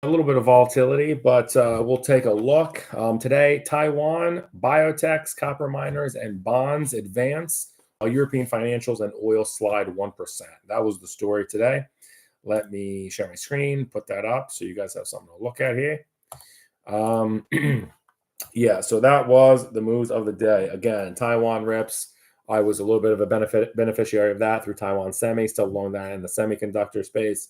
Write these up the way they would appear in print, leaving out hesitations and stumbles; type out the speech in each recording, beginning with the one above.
A little bit of volatility, but we'll take a look. Today, Taiwan, biotechs, copper miners, and bonds advance. European financials and oil slide 1%. That was the story today. Let me share my screen, put that up so you guys have something to look at here. Yeah, so that was the moves of the day. Again, Taiwan rips. I was a little bit of a beneficiary of that through Taiwan Semi, still along that in the semiconductor space.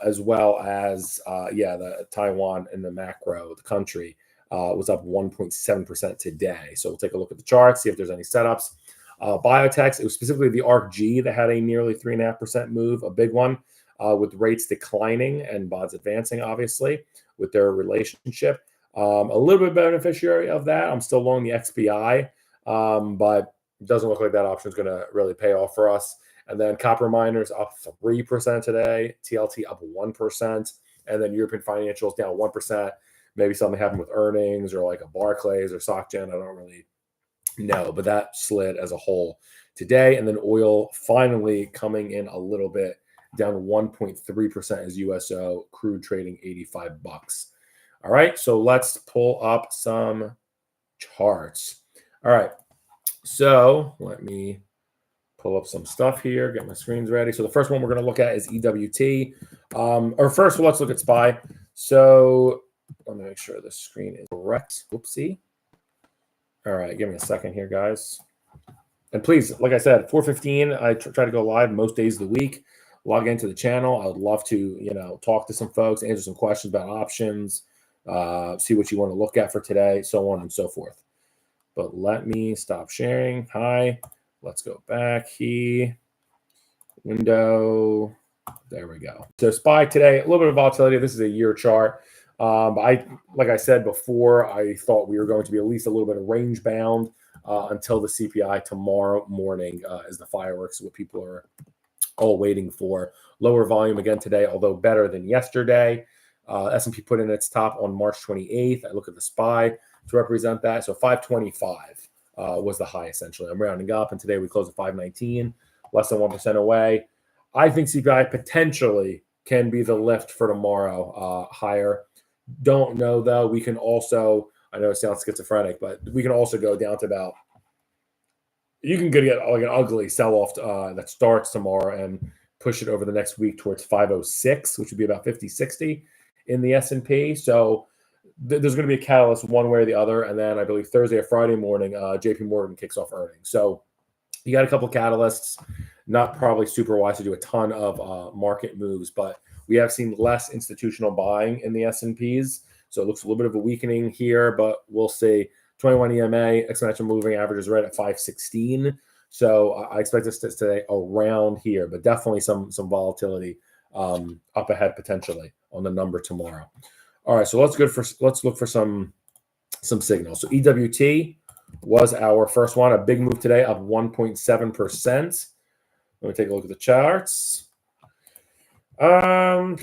As well as, the Taiwan and the macro, the country, was up 1.7% today. So we'll take a look at the charts, see if there's any setups. Biotechs, it was specifically the ARC-G that had a nearly 3.5% move, a big one, with rates declining and bonds advancing, obviously, with their relationship. A little bit beneficiary of that. I'm still long the XBI, but it doesn't look like that option is going to really pay off for us. And then copper miners up 3% today, TLT up 1%, and then European financials down 1%. Maybe something happened with earnings or like a Barclays or SocGen. I don't really know, but that slid as a whole today. And then oil finally coming in a little bit, down 1.3% as USO, crude trading $85. All right, so let's pull up some charts. All right, so let me pull up some stuff here, get my screens ready. So the first one we're going to look at is EWT. Or first, let's look at SPY. So let me make sure the screen is correct. Whoopsie. All right, give me a second here, guys. And please, like I said, 4:15, I try to go live most days of the week. Log into the channel. I would love to, talk to some folks, answer some questions about options, see what you want to look at for today, so on and so forth. But let me stop sharing. Hi. Let's go back here. Window. There we go. So SPY today, a little bit of volatility. This is a year chart. Like I said before, I thought we were going to be at least a little bit of range bound until the CPI tomorrow morning as the fireworks, what people are all waiting for. Lower volume again today, although better than yesterday. S&P put in its top on March 28th. I look at the SPY to represent that. So 525. Was the high, essentially. I'm rounding up, and today we closed at 519, less than 1% away. I think CPI potentially can be the lift for tomorrow, higher. Don't know, though. We can also, I know it sounds schizophrenic, but we can also go down to about, you can get like an ugly sell-off that starts tomorrow and push it over the next week towards 506, which would be about 50, 60 in the S&P. So there's going to be a catalyst one way or the other. And then I believe Thursday or Friday morning, JP Morgan kicks off earnings. So you got a couple catalysts, not probably super wise to do a ton of market moves, but we have seen less institutional buying in the S&Ps. So it looks a little bit of a weakening here, but we'll see. 21 EMA, exponential moving average is right at 516. So I expect this to stay around here, but definitely some volatility up ahead potentially on the number tomorrow. All right, so let's look for some signals. So EWT was our first one, a big move today, up 1.7%. Let me take a look at the charts. So I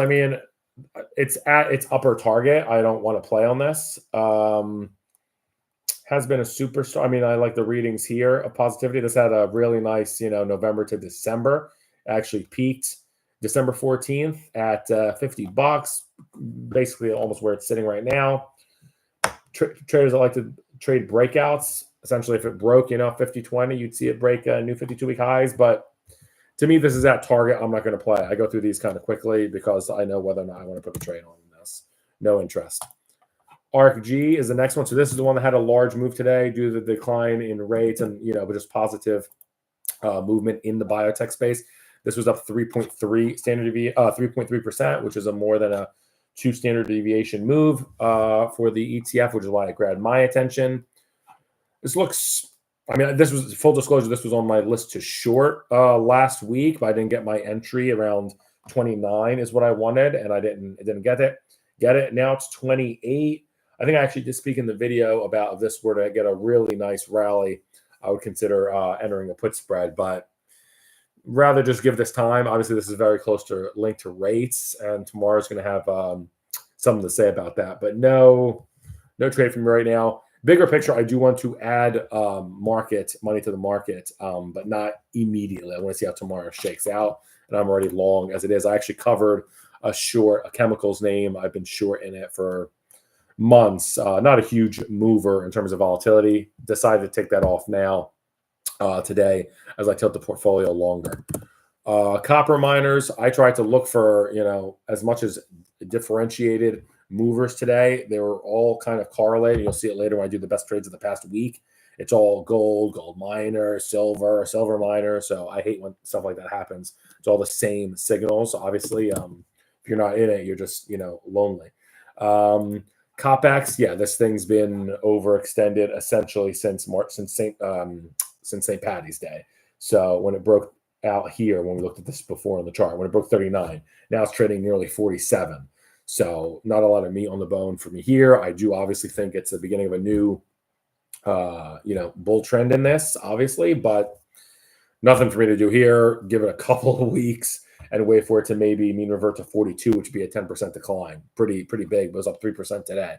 mean, it's at its upper target. I don't want to play on this. Has been a superstar. I mean, I like the readings here of positivity. This had a really nice, November to December. Actually peaked December 14th at $50, basically almost where it's sitting right now. Traders that like to trade breakouts. Essentially, if it broke, 50-20, you'd see it break new 52-week highs. But to me, this is at target. I'm not going to play. I go through these kind of quickly because I know whether or not I want to put a trade on this. No interest. ARC-G is the next one. So this is the one that had a large move today due to the decline in rates and, but just positive movement in the biotech space. This was up 3.3%, which is a more than a 2 standard deviation move for the ETF, which is why it grabbed my attention. This looks, this was full disclosure. This was on my list to short last week, but I didn't get my entry around 29 is what I wanted, and I didn't get it. Now it's 28. I think I actually did speak in the video about if this were to get a really nice rally, I would consider entering a put spread, but rather just give this time. Obviously, this is very close to linked to rates, and tomorrow's going to have something to say about that. But no trade from me right now. Bigger picture, I do want to add market money to the market, but not immediately. I want to see how tomorrow shakes out, and I'm already long as it is. I actually covered a short, a chemicals name. I've been short in it for months. Not a huge mover in terms of volatility. Decided to take that off now today as I tilt the portfolio longer. Copper miners, I tried to look for, as much as differentiated movers today. They were all kind of correlated. You'll see it later when I do the best trades of the past week. It's all gold miner, silver miner. So I hate when stuff like that happens. It's all the same signals. Obviously, if you're not in it, you're just, lonely. COPEX, yeah, this thing's been overextended essentially since St. Patty's Day. So when it broke out here, when we looked at this before on the chart, when it broke 39, now it's trading nearly 47. So not a lot of meat on the bone for me here. I do obviously think it's the beginning of a new, bull trend in this, obviously, but nothing for me to do here. Give it a couple of weeks and wait for it to maybe mean revert to 42, which would be a 10% decline. Pretty big, but it was up 3% today.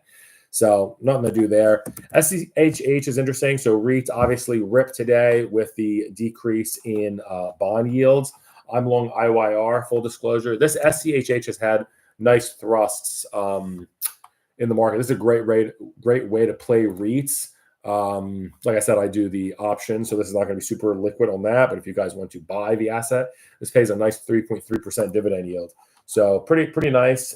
So nothing to do there. SCHH is interesting. So REITs obviously ripped today with the decrease in bond yields. I'm long IYR, full disclosure. This SCHH has had nice thrusts in the market. This is a great way to play REITs. Like I said, I do the option, so this is not going to be super liquid on that. But if you guys want to buy the asset, this pays a nice 3.3% dividend yield. So pretty nice.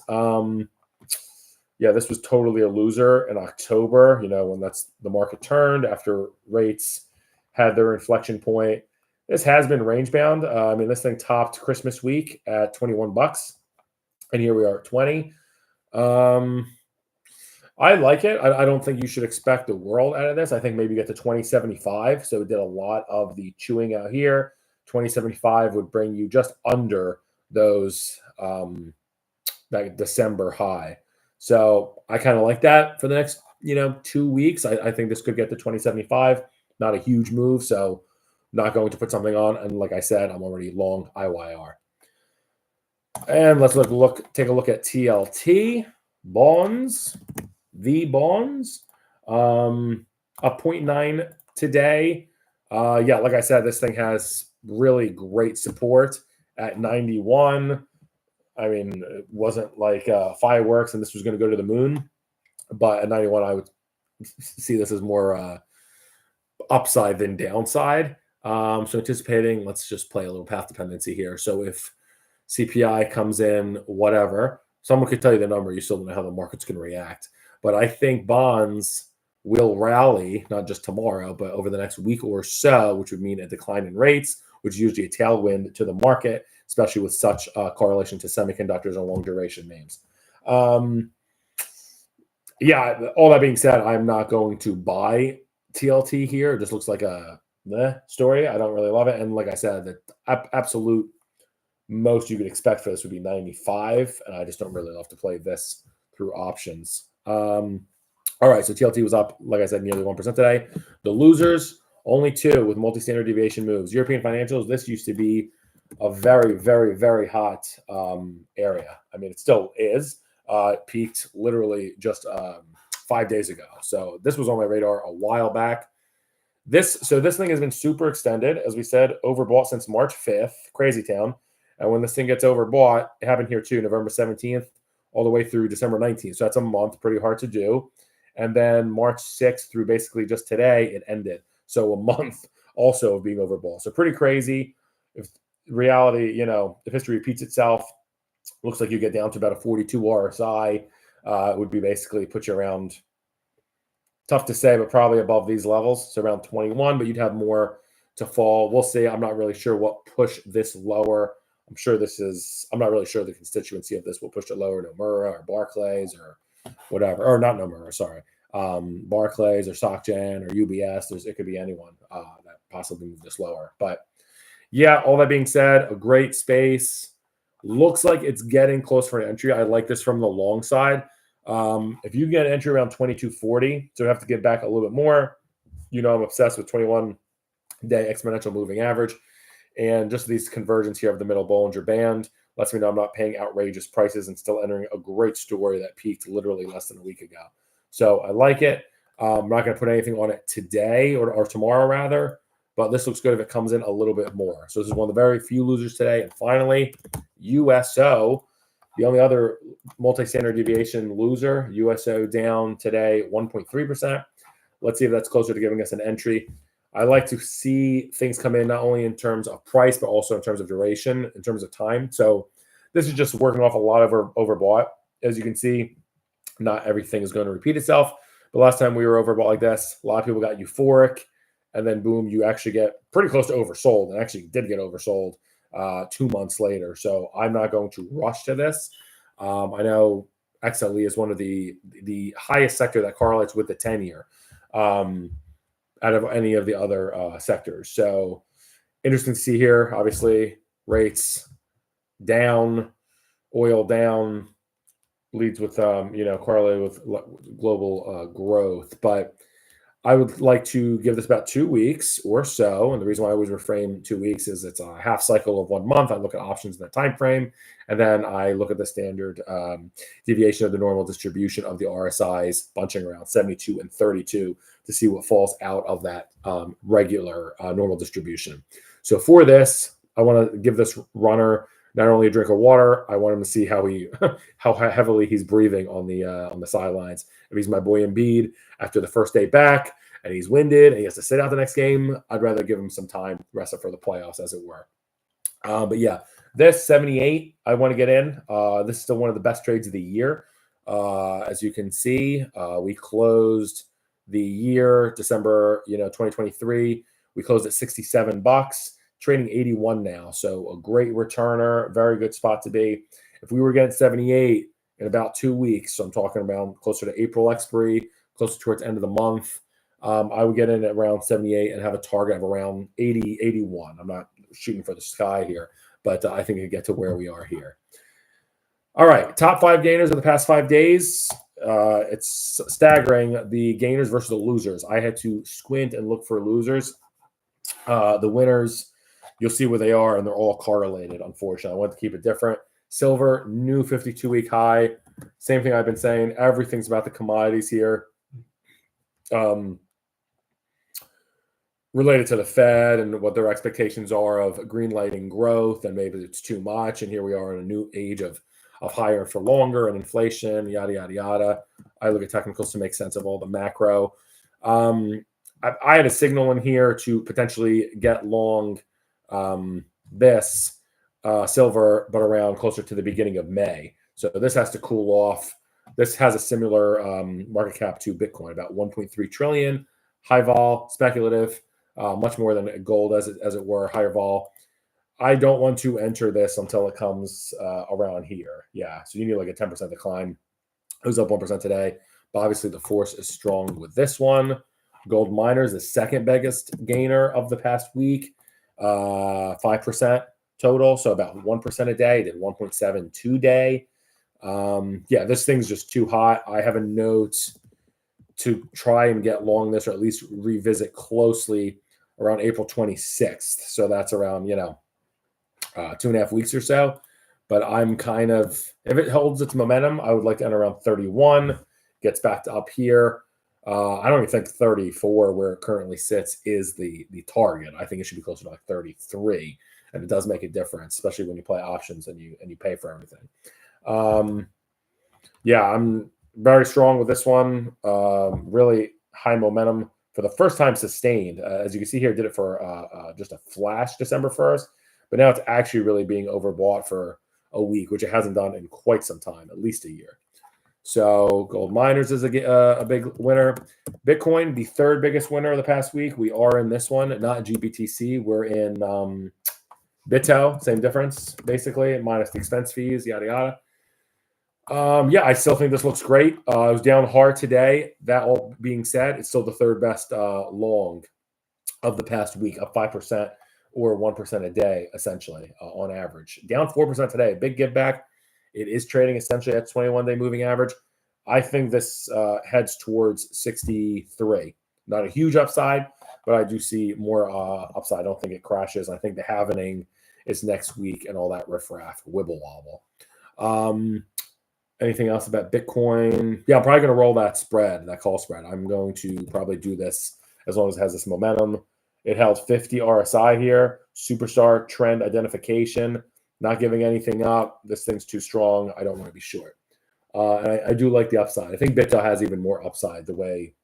Yeah, this was totally a loser in October, when the market turned after rates had their inflection point. This has been range bound. This thing topped Christmas week at $21, and here we are at 20. I like it. I don't think you should expect the world out of this. I think maybe get to 2075. So it did a lot of the chewing out here. 2075 would bring you just under those that December high. So I kind of like that for the next 2 weeks. I think this could get to 2075. Not a huge move, so not going to put something on. And like I said, I'm already long IYR. And let's take a look at TLT bonds. The bonds up 0.9 today. Yeah, like I said, this thing has really great support at 91. It wasn't like fireworks and this was going to go to the moon, but at 91 I would see this as more upside than downside. So anticipating, let's just play a little path dependency here. So if CPI comes in, whatever, someone could tell you the number, you still don't know how the market's going to react. But I think bonds will rally, not just tomorrow, but over the next week or so, which would mean a decline in rates, which is usually a tailwind to the market, especially with such correlation to semiconductors and long duration names. Yeah, all that being said, I'm not going to buy TLT here. It just looks like a story. I don't really love it. And like I said, the absolute most you could expect for this would be 95. And I just don't really love to play this through options. All right, so TLT was up, like I said, nearly 1% today. The losers, only 2 with multi-standard deviation moves. European financials, this used to be a very, very, very hot area. It still is. It peaked literally just 5 days ago. So this was on my radar a while back. This thing has been super extended, as we said, overbought since March 5th, crazy town. And when this thing gets overbought, it happened here too, November 17th, all the way through December 19th. So that's a month, pretty hard to do. And then March 6th through basically just today, it ended. So a month also of being overbought. So pretty crazy. If reality, if history repeats itself, looks like you get down to about a 42 RSI. It would be basically put you around, tough to say, but probably above these levels. So around 21, but you'd have more to fall. We'll see. I'm not really sure what pushed this lower. I'm not really sure the constituency of this will push it lower. Nomura or Barclays or whatever, or not Nomura, sorry. Barclays or SocGen or UBS. It could be anyone that possibly move this lower. But yeah, all that being said, a great space. Looks like it's getting close for an entry. I like this from the long side. If you get an entry around 2240, so we have to get back a little bit more. I'm obsessed with 21-day exponential moving average. And just these conversions here of the middle Bollinger Band lets me know I'm not paying outrageous prices and still entering a great story that peaked literally less than a week ago. So I like it. I'm not going to put anything on it today or tomorrow, rather. But this looks good if it comes in a little bit more. So this is one of the very few losers today. And finally, USO. The only other multi-standard deviation loser, USO down today 1.3%. Let's see if that's closer to giving us an entry. I like to see things come in not only in terms of price, but also in terms of duration, in terms of time. So this is just working off a lot of overbought. As you can see, not everything is going to repeat itself. But last time we were overbought like this, a lot of people got euphoric. And then, boom, you actually get pretty close to oversold. And actually did get oversold 2 months later. So I'm not going to rush to this. I know XLE is one of the highest sector that correlates with the 10-year out of any of the other sectors. So interesting to see here. Obviously, rates down, oil down, leads with correlated with global growth. But I would like to give this about 2 weeks or so. And the reason why I always reframe 2 weeks is it's a half cycle of 1 month. I look at options in that time frame, and then I look at the standard deviation of the normal distribution of the RSIs, bunching around 72 and 32 to see what falls out of that regular normal distribution. So for this, I want to give this runner not only a drink of water. I want him to see how how heavily he's breathing on the sidelines. If he's my boy Embiid after the first day back and he's winded and he has to sit out the next game, I'd rather give him some time, rest up for the playoffs, as it were. But yeah, this 78, I want to get in. This is still one of the best trades of the year. As you can see, we closed the year December, 2023. We closed at $67. Trading 81 now. So a great returner, very good spot to be. If we were getting 78 in about 2 weeks, so I'm talking about closer to April expiry, closer towards end of the month, I would get in at around 78 and have a target of around 80, 81. I'm not shooting for the sky here, but I think it could get to where we are here. All right, top 5 gainers of the past 5 days. It's staggering, the gainers versus the losers. I had to squint and look for losers. The winners, you'll see where they are, and they're all correlated, unfortunately. I want to keep it different. Silver, new 52-week high. Same thing I've been saying. Everything's about the commodities here. Related to the Fed and what their expectations are of green lighting growth, and maybe it's too much. And here we are in a new age of higher for longer and inflation, yada, yada, yada. I look at technicals to make sense of all the macro. I had a signal in here to potentially get long this silver, but around closer to the beginning of May. So this has to cool off. This has a similar market cap to Bitcoin, about 1.3 trillion, high vol, speculative, much more than gold as it were, higher vol. I don't want to enter this until it comes around here. Yeah, so you need like a 10% decline. It was up 1% today, but obviously the force is strong with this one. Gold miners, the second biggest gainer of the past week. 5% total, so about 1% a day. Did 1.7 today. Yeah, this thing's just too hot. I have a note to try and get long this, or at least revisit closely around April 26th. So that's around 2.5 weeks or so. But I'm kind of, if it holds its momentum, I would like to enter around 31. Gets back to up here. I don't even think 34, where it currently sits, is the target. I think it should be closer to like 33, and it does make a difference, especially when you play options and you pay for everything. Yeah, I'm very strong with this one. Really high momentum for the first time sustained. As you can see here, did it for just a flash December 1st, but now it's actually really being overbought for a week, which it hasn't done in quite some time, at least a year. So gold miners is a big winner. Bitcoin, the third biggest winner of the past week. We are in this one, not GBTC. We're in Bito, same difference, basically, minus the expense fees, yada, yada. Yeah, I still think this looks great. It was down hard today. That all being said, it's still the third best long of the past week, up 5% or 1% a day, essentially, on average. Down 4% today, big give back. It is trading essentially at 21-day moving average. I think this heads towards 63. Not a huge upside, but I do see more upside. I don't think it crashes. I think the halvening is next week and all that riffraff, wibble wobble. Anything else about Bitcoin? Yeah, I'm probably going to roll that spread, that call spread. I'm going to probably do this as long as it has this momentum. It held 50 RSI here, superstar trend identification. not giving anything up. This thing's too strong. I don't want to be short. And I do like the upside. I think Bitto has even more upside the way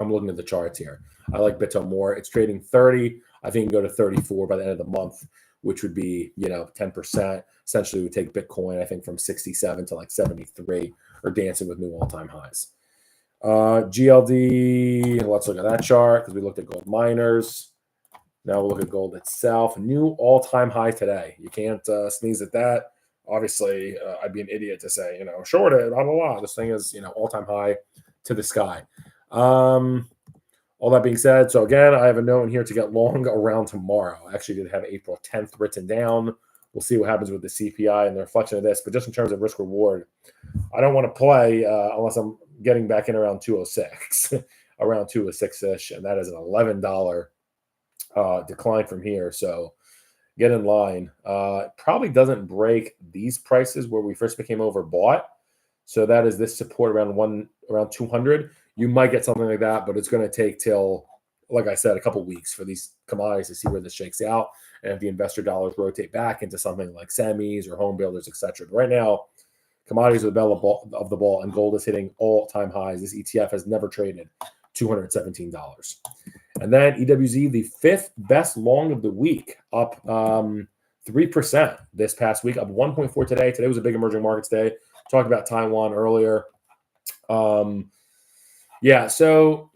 I'm looking at the charts here. I like Bitto more. It's trading 30. I think it can go to 34 by the end of the month, which would be, 10%. Essentially, would take Bitcoin, I think, from 67 to like 73, or dancing with new all-time highs. GLD, let's look at that chart because we looked at gold miners. Now we'll look at gold itself. New all-time high today. You can't sneeze at that. Obviously, I'd be an idiot to say, short it, blah, blah, blah. This thing is, all-time high to the sky. All that being said, so again, I have a note in here to get long around tomorrow. I actually did have April 10th written down. We'll see what happens with the CPI and the reflection of this. But just in terms of risk reward, I don't want to play unless I'm getting back in around 206, around 206-ish. And that is an $11 decline from here. So get in line. Probably doesn't break these prices where we first became overbought. So that is this support around 200. You might get something like that, but it's going to take till, like I said, a couple weeks for these commodities to see where this shakes out, and if the investor dollars rotate back into something like semis or home builders, etc. But right now, commodities are the bell of the ball, and gold is hitting all-time highs. This ETF has never traded $217. And then EWZ, the fifth best long of the week, up 3% this past week, up 1.4 today. Today was a big emerging markets day. Talked about Taiwan earlier. So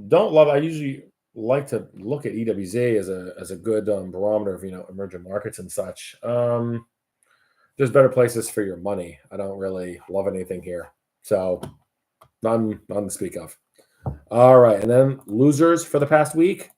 don't love. I usually like to look at EWZ as a good barometer of emerging markets and such. There's better places for your money. I don't really love anything here, so none to speak of. All right, and then losers for the past week.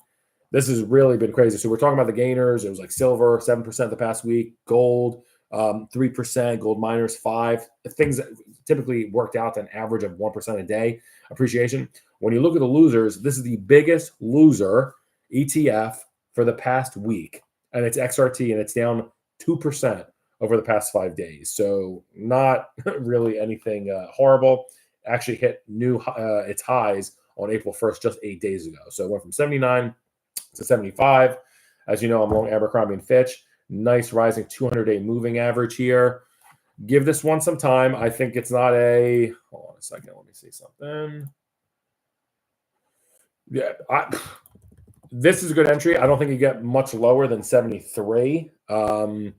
This has really been crazy. So we're talking about the gainers. It was like silver 7% the past week, gold 3%, gold miners 5%. Things that typically worked out to an average of 1% a day appreciation. When you look at the losers, this is the biggest loser ETF for the past week, and it's XRT, and it's down 2% over the past 5 days. So not really anything horrible. Actually hit its highs on April 1st, just 8 days ago. So it went from 79 to 75. As you know, I'm long Abercrombie and Fitch. Nice rising 200-day moving average here. Give this one some time. I think it's not a. Hold on a second. Let me see something. Yeah, this is a good entry. I don't think you get much lower than 73. The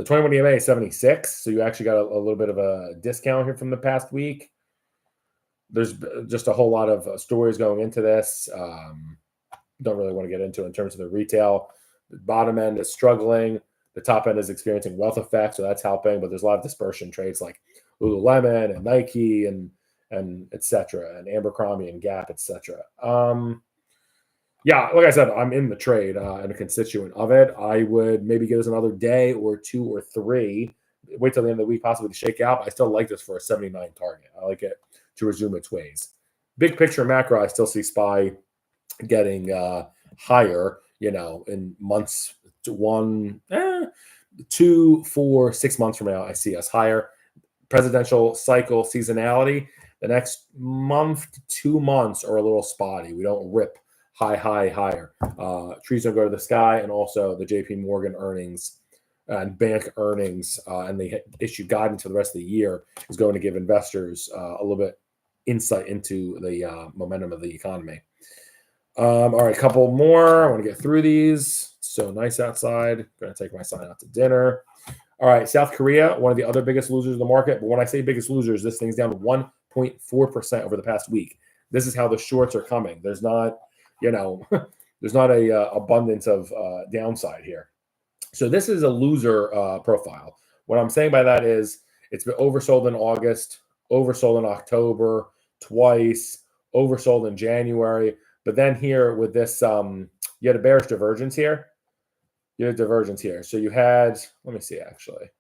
21 EMA is 76, so you actually got a little bit of a discount here from the past week. There's just a whole lot of stories going into this. Don't really want to get into in terms of the retail. The bottom end is struggling. The top end is experiencing wealth effect, so that's helping. But there's a lot of dispersion trades like Lululemon and Nike and etc. and Abercrombie and Gap, etc. Like I said, I'm in the trade and a constituent of it. I would maybe give this another day or 2 or 3. Wait till the end of the week possibly to shake out. But I still like this for a 79 target. I like it to resume its ways. Big picture macro, I still see SPY getting higher, in months 1, 2, 4, 6 months from now, I see us higher. Presidential cycle seasonality, the next month to 2 months are a little spotty. We don't rip higher. Trees don't go to the sky, and also the JP Morgan earnings and bank earnings, and they issue guidance for the rest of the year is going to give investors a little bit insight into the momentum of the economy. All right, a couple more. I want to get through these. So nice outside. Going to take my son out to dinner. All right, South Korea, one of the other biggest losers of the market. But when I say biggest losers, this thing's down to 1.4% over the past week. This is how the shorts are coming. There's not, there's not a abundance of downside here. So this is a loser profile. What I'm saying by that is it's been oversold in August, oversold in October, twice, oversold in January. But then here with this, you had a bearish divergence here. So you had, let me see actually.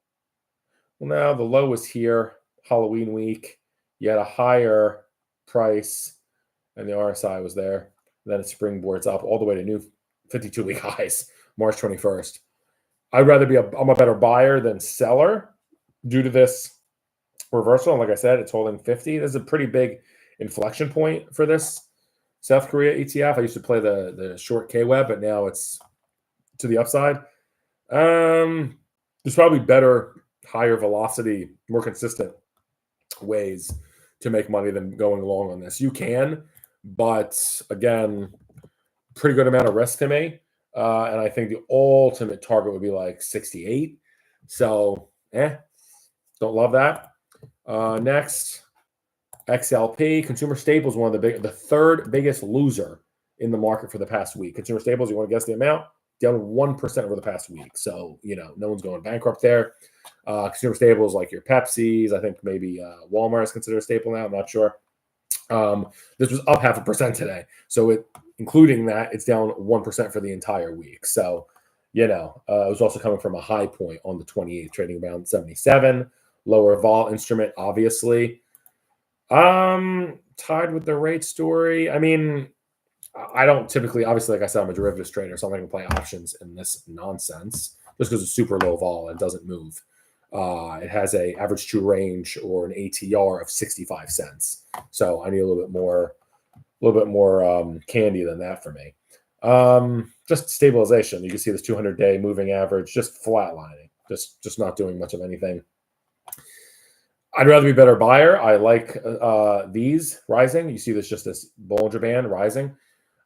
Well, now the low was here, Halloween week. You had a higher price, and the RSI was there. And then it springboards up all the way to new 52-week highs, March 21st. I'd rather I'm a better buyer than seller due to this reversal. And like I said, it's holding 50. This is a pretty big inflection point for this South Korea ETF. I used to play the short K-Web, but now it's to the upside. there's probably better, higher velocity, more consistent ways to make money than going long on this. You can, but again, pretty good amount of risk to me. And I think the ultimate target would be like 68. So, don't love that. Next, XLP, consumer staples, the third biggest loser in the market for the past week. Consumer staples, you want to guess the amount? Down 1% over the past week. So, no one's going bankrupt there. Consumer staples like your Pepsis, I think maybe Walmart is considered a staple now. I'm not sure. This was up 0.5% today. So including that, it's down 1% for the entire week. So, it was also coming from a high point on the 28th, trading around 77. Lower vol instrument, obviously. Tied with the rate story. I mean, I don't typically, obviously, like I said, I'm a derivatives trader, so I'm not going to play options in this nonsense just because it's super low vol and doesn't move. It has a average true range or an ATR of 65 cents. So I need a little bit more candy than that for me. Just stabilization. You can see this 200-day moving average just flatlining, just not doing much of anything. I'd rather be a better buyer. I like these rising. You see this Bollinger Band rising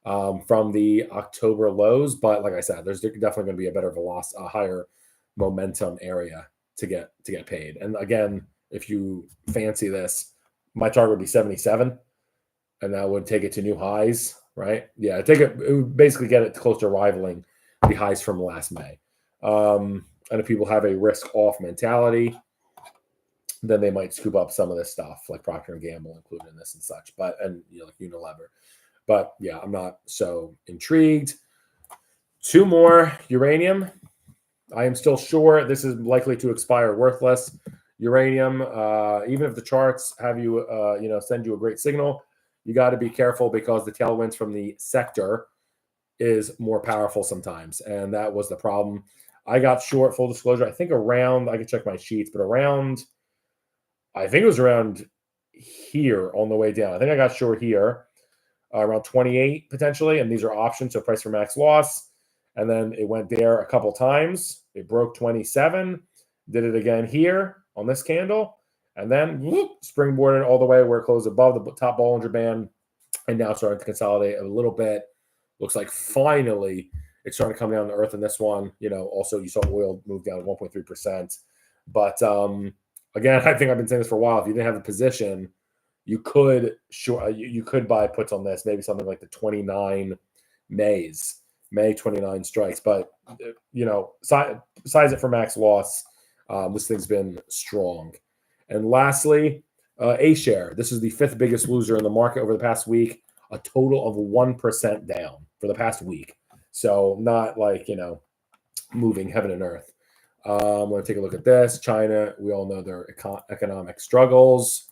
from the October lows. But like I said, there's definitely going to be a better velocity, a higher momentum area to get paid. And again, if you fancy this, my target would be 77, and that would take it to new highs, right? Yeah, it would basically get it close to rivaling the highs from last May. And if people have a risk-off mentality, then they might scoop up some of this stuff, like Procter & Gamble included in this and such, like Unilever. But yeah, I'm not so intrigued. Two more, uranium. I am still sure this is likely to expire worthless. Uranium, even if the charts have you, send you a great signal, you got to be careful because the tailwinds from the sector is more powerful sometimes. And that was the problem. I got short, full disclosure, I think I can check my sheets, but I think it was around here on the way down. I think I got short here, around 28 potentially, and these are options, so price for max loss. And then it went there a couple times. It broke 27, did it again here on this candle, and then springboarded all the way where it closed above the top Bollinger Band, and now starting to consolidate a little bit. Looks like finally it's starting to come down to earth in this one. Also you saw oil move down 1.3%. But again, I think I've been saying this for a while. If you didn't have a position, you could buy puts on this, maybe something like the 29 May 29 strikes. But size it for max loss. This thing's been strong. And lastly, A-share. This is the fifth biggest loser in the market over the past week. A total of 1% down for the past week. So not like moving heaven and earth. I'm going to take a look at this. China, we all know their economic struggles.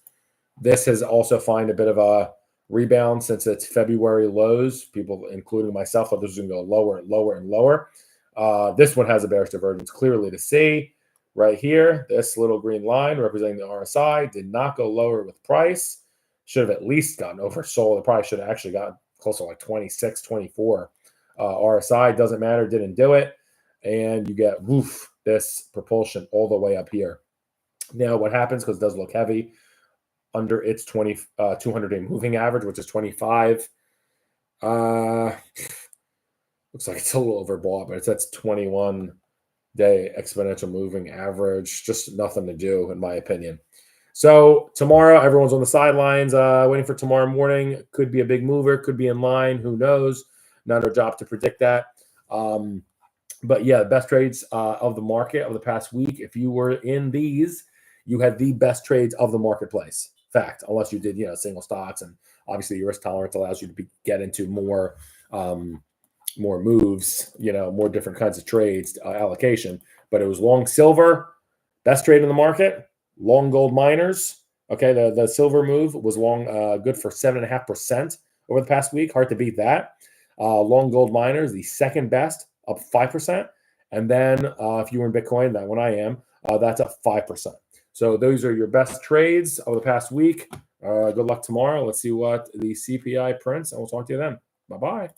This has also found a bit of a rebound since its February lows. People, including myself, thought this was going to go lower and lower and lower. This one has a bearish divergence clearly to see. Right here, this little green line representing the RSI did not go lower with price. Should have at least gotten oversold. It probably should have actually gotten close to like 26, 24. RSI doesn't matter, didn't do it. And you get this propulsion all the way up here. Now, what happens, because it does look heavy, under its 200-day moving average, which is 25. Looks like it's a little overbought, but that's 21-day exponential moving average. Just nothing to do, in my opinion. So tomorrow, everyone's on the sidelines waiting for tomorrow morning. Could be a big mover, could be in line. Who knows? Not our job to predict that. But yeah, the best trades of the market of the past week. If you were in these, you had the best trades of the marketplace. Fact, unless you did, single stocks, and obviously your risk tolerance allows you to get into more moves, more different kinds of trades allocation. But it was long silver, best trade in the market. Long gold miners. Okay, the silver move was long, good for 7.5% over the past week. Hard to beat that. Long gold miners, the second best, up 5%. And then if you were in Bitcoin, that one I am, that's up 5%. So those are your best trades over the past week. Good luck tomorrow. Let's see what the CPI prints, and we'll talk to you then. Bye-bye.